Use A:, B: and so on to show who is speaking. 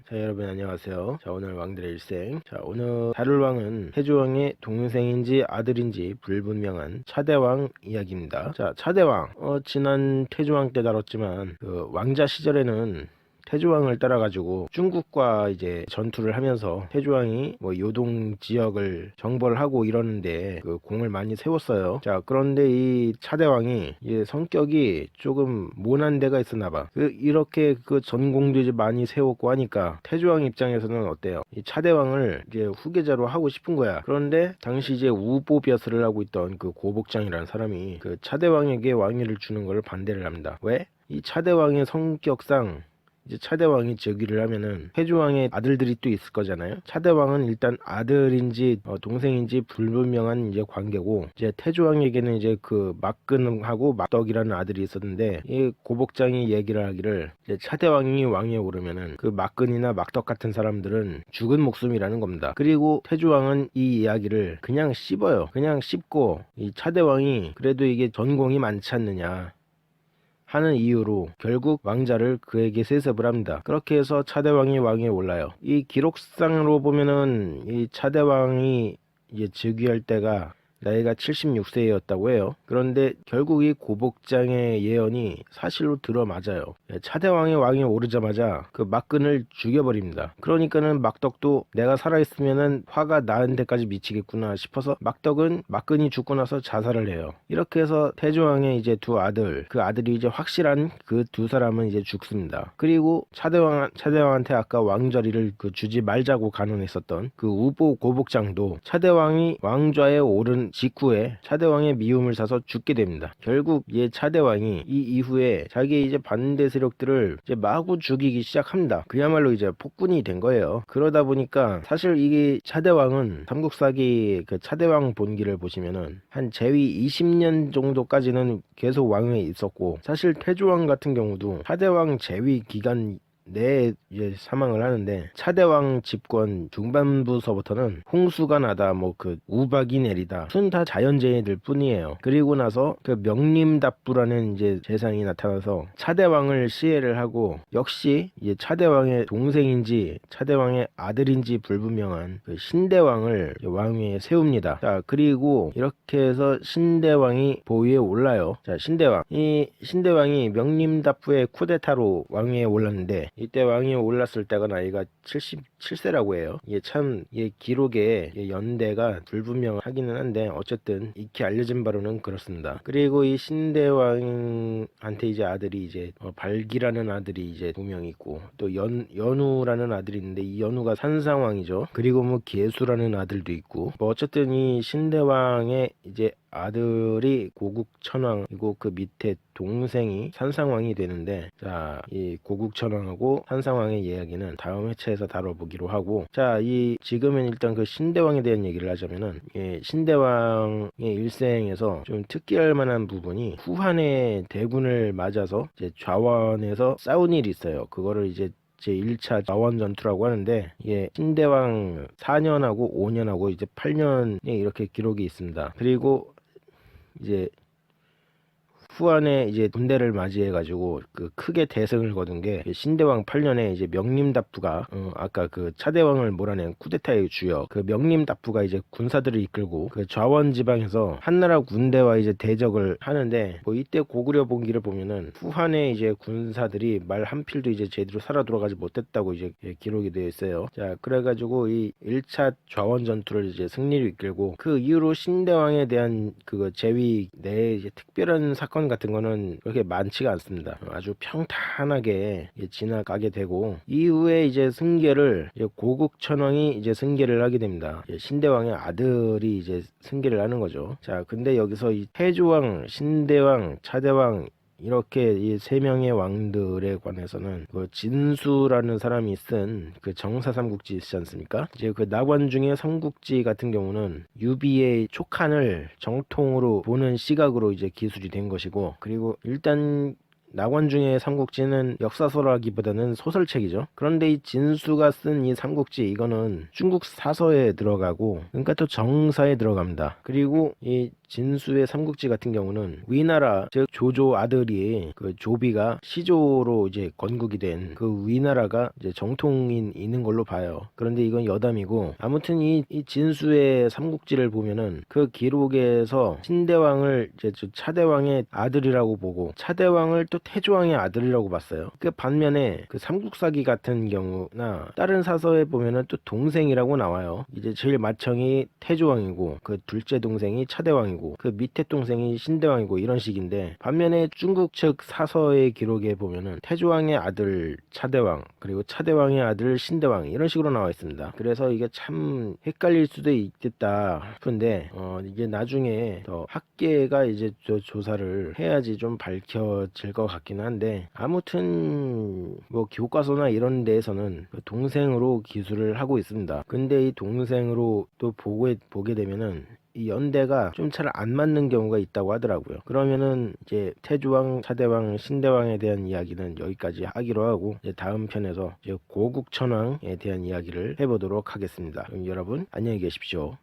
A: 자, 여러분 안녕하세요. 자, 오늘 왕들의 일생. 자, 오늘 다룰 왕은 태조왕의 동생인지 아들인지 불분명한 차대왕 이야기입니다. 자, 차대왕. 지난 태조왕 때 다뤘지만 그 왕자 시절에는 태조왕을 따라가지고 중국과 이제 전투를 하면서 태조왕이 뭐 요동 지역을 정벌을 하고 이러는데 그 공을 많이 세웠어요. 자, 그런데 이 차대왕이 이제 성격이 조금 모난 데가 있었나 봐. 이렇게 그 전공도 이제 많이 세웠고 하니까 태조왕 입장에서는 어때요? 이 차대왕을 이제 후계자로 하고 싶은 거야. 그런데 당시 이제 우보벼슬을 하고 있던 그 고복장이라는 사람이 그 차대왕에게 왕위를 주는 걸 반대를 합니다. 왜? 이 차대왕의 성격상 이제 차대왕이 즉위를 하면은 태조왕의 아들들이 또 있을 거잖아요. 차대왕은 일단 아들인지 동생인지 불분명한 이제 관계고, 이제 태조왕에게는 이제 그 막근하고 막덕이라는 아들이 있었는데, 이 고복장이 얘기를 하기를 이제 차대왕이 왕위에 오르면은 그 막근이나 막덕 같은 사람들은 죽은 목숨이라는 겁니다. 그리고 태조왕은 이 이야기를 그냥 씹어요. 그냥 씹고 이 차대왕이 그래도 이게 전공이 많지 않느냐 하는 이유로 결국 왕자를 그에게 세습을 합니다. 그렇게 해서 차대왕이 왕위에 올라요. 이 기록상으로 보면은 이 차대왕이 이제 즉위할 때가 나이가 76세였다고 해요. 그런데 결국 이 고복장의 예언이 사실로 들어맞아요. 차대왕이 왕위에 오르자마자 그 막근을 죽여버립니다. 그러니까는 막덕도 내가 살아있으면은 화가 나은 데까지 미치겠구나 싶어서 막덕은 막근이 죽고 나서 자살을 해요. 이렇게 해서 태조왕의 이제 두 아들, 그 아들이 이제 확실한 그 두 사람은 이제 죽습니다. 그리고 차대왕한테 아까 왕자리를 그 주지 말자고 간언했었던 그 우보 고복장도 차대왕이 왕좌에 오른 직후에 차대왕의 미움을 사서 죽게 됩니다. 결국 이 차대왕이 이 이후에 자기 이제 반대 세력들을 이제 마구 죽이기 시작합니다. 그야말로 이제 폭군이 된 거예요. 그러다 보니까 사실 이게 차대왕은 삼국사기 그 차대왕 본기를 보시면은 한 재위 20년 정도까지는 계속 왕위에 있었고, 사실 태조왕 같은 경우도 차대왕 재위 기간 내에 이제 사망을 하는데, 차대왕 집권 중반부서부터는 홍수가 나다, 뭐 그 우박이 내리다, 순 다 자연재해들 뿐이에요. 그리고 나서 그 명림답부라는 이제 재상이 나타나서 차대왕을 시해를 하고, 역시 이제 차대왕의 동생인지 차대왕의 아들인지 불분명한 그 신대왕을 왕위에 세웁니다. 자, 그리고 이렇게 해서 신대왕이 보위에 올라요. 자, 이 신대왕이 명림답부의 쿠데타로 왕위에 올랐는데, 이때 왕위에 올랐을 때가 나이가 77세라고 해요. 이게 참 기록에 연대가 불분명하기는 한데 어쨌든 익히 알려진 바로는 그렇습니다. 그리고 이 신대왕한테 이제 아들이 이제 발기라는 아들이 이제 2명 있고, 또 연우라는 아들이 있는데 이 연우가 산상왕이죠. 그리고 뭐 계수라는 아들도 있고, 뭐 어쨌든 이 신대왕의 이제 아들이 고국천왕이고 그 밑에 동생이 산상왕이 되는데, 자, 이 고국천왕하고 산상왕의 이야기는 다음 회차에서 다뤄보기로 하고, 자, 지금은 일단 그 신대왕에 대한 얘기를 하자면은, 신대왕의 일생에서 좀 특기할 만한 부분이 후한의 대군을 맞아서 이제 좌원에서 싸운 일이 있어요. 그거를 이제 제1차 좌원 전투라고 하는데, 이게 신대왕 4년하고 5년하고 이제 8년에 이렇게 기록이 있습니다. 그리고 이제 후한에 이제 군대를 맞이해가지고 그 크게 대승을 거둔 게 신대왕 8년에 이제 명림답부가 아까 그 차대왕을 몰아낸 쿠데타의 주역 그 명림답부가 이제 군사들을 이끌고 그 좌원 지방에서 한나라 군대와 이제 대적을 하는데, 뭐 이때 고구려 본기를 보면은 후한의 이제 군사들이 말 한 필도 이제 제대로 살아 돌아가지 못했다고 이제 기록이 되어 있어요. 자, 그래가지고 이 1차 좌원 전투를 이제 승리로 이끌고, 그 이후로 신대왕에 대한 그거 재위 내에 이제 특별한 사건 같은 거는 그렇게 많지가 않습니다. 아주 평탄하게 지나가게 되고, 이후에 이제 승계를 고국천왕이 이제 승계를 하게 됩니다. 신대왕의 아들이 이제 승계를 하는 거죠. 자, 근데 여기서 이 태조왕, 신대왕, 차대왕 이렇게 이 세 명의 왕들에 관해서는 그 진수라는 사람이 쓴 그 정사삼국지 있지 않습니까? 이제 그 낙원중의 삼국지 같은 경우는 유비의 촉한을 정통으로 보는 시각으로 이제 기술이 된 것이고, 그리고 일단 낙원중의 삼국지는 역사서라기보다는 소설책이죠. 그런데 이 진수가 쓴 이 삼국지, 이거는 중국 사서에 들어가고, 그러니까 또 정사에 들어갑니다. 그리고 이 진수의 삼국지 같은 경우는 위나라 즉 조조 아들이 그 조비가 시조로 이제 건국이 된 그 위나라가 이제 정통인 있는 걸로 봐요. 그런데 이건 여담이고 아무튼 이 진수의 삼국지를 보면은 그 기록에서 신대왕을 이제 차대왕의 아들이라고 보고 차대왕을 또 태조왕의 아들이라고 봤어요. 그 반면에 그 삼국사기 같은 경우나 다른 사서에 보면은 또 동생이라고 나와요. 이제 제일 맏형이 태조왕이고 그 둘째 동생이 차대왕이고 그 밑에 동생이 신대왕이고 이런 식인데 반면에 중국 측 사서의 기록에 보면은 태조왕의 아들 차대왕 그리고 차대왕의 아들 신대왕 이런 식으로 나와 있습니다. 그래서 이게 참 헷갈릴 수도 있겠다 싶은데 이게 나중에 더 학계가 이제 조사를 해야지 좀 밝혀질 것 같긴 한데 아무튼 뭐 교과서나 이런 데에서는 그 동생으로 기술을 하고 있습니다. 근데 이 동생으로 또 보게 되면은 이 연대가 좀 잘 안 맞는 경우가 있다고 하더라고요. 그러면은 이제 태조왕, 차대왕, 신대왕에 대한 이야기는 여기까지 하기로 하고 이제 다음 편에서 이제 고국천왕에 대한 이야기를 해보도록 하겠습니다. 그럼 여러분 안녕히 계십시오.